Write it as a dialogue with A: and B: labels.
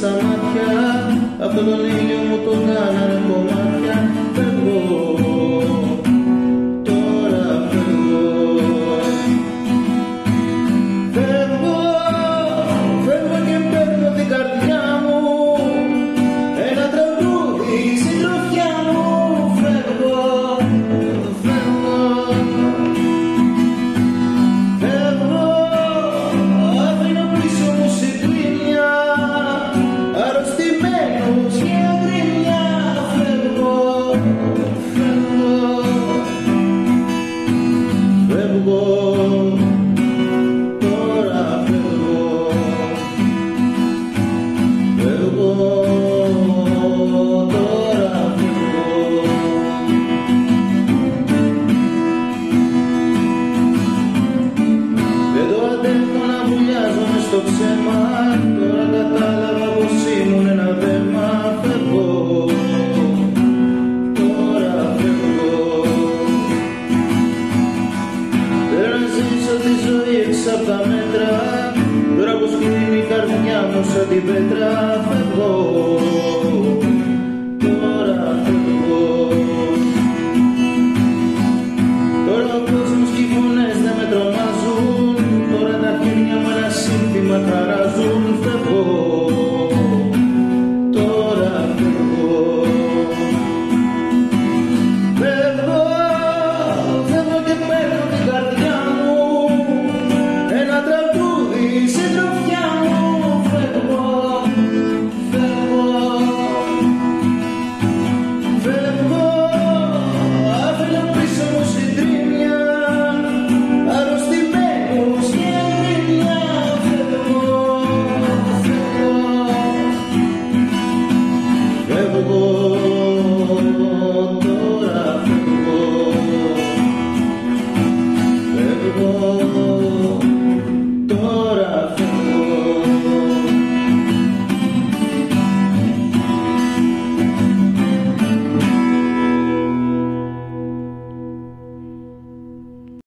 A: στα μάτια, από τον ήλιο μου τον κάνανε κομμάτια. Φεύγω, τώρα φεύγω. Φεύγω, φεύγω και παίρνω την καρδιά μου, ένα τραγούδι συντροφιά μου. Φεύγω, φεύγω, φεύγω, αφήνω πίσω μου συγκρίνια, αρρωστημένους και αγρίνια. Φεύγω, φεύγω, φεύγω, τώρα φεύγω. Φεύγω, τώρα φεύγω. Δεν το αντέχω να βουλιάζομαι στο ψέμα, τώρα κατάλαβα πως ήμουν ένα δέμα. Φεύγω, τώρα φεύγω. Θέλω να ζήσω τη ζωή έξω απ' τα μέτρα, τώρα πως κλείνει η καρδιά μου σαν την πέτρα. Φεύγω, τώρα φεύγω. Τώρα ο κόσμος και οι φωνές δεν με τρομάζουν, τώρα τα χέρια μου ένα σύνθημα χαράζουν. Φεύγω.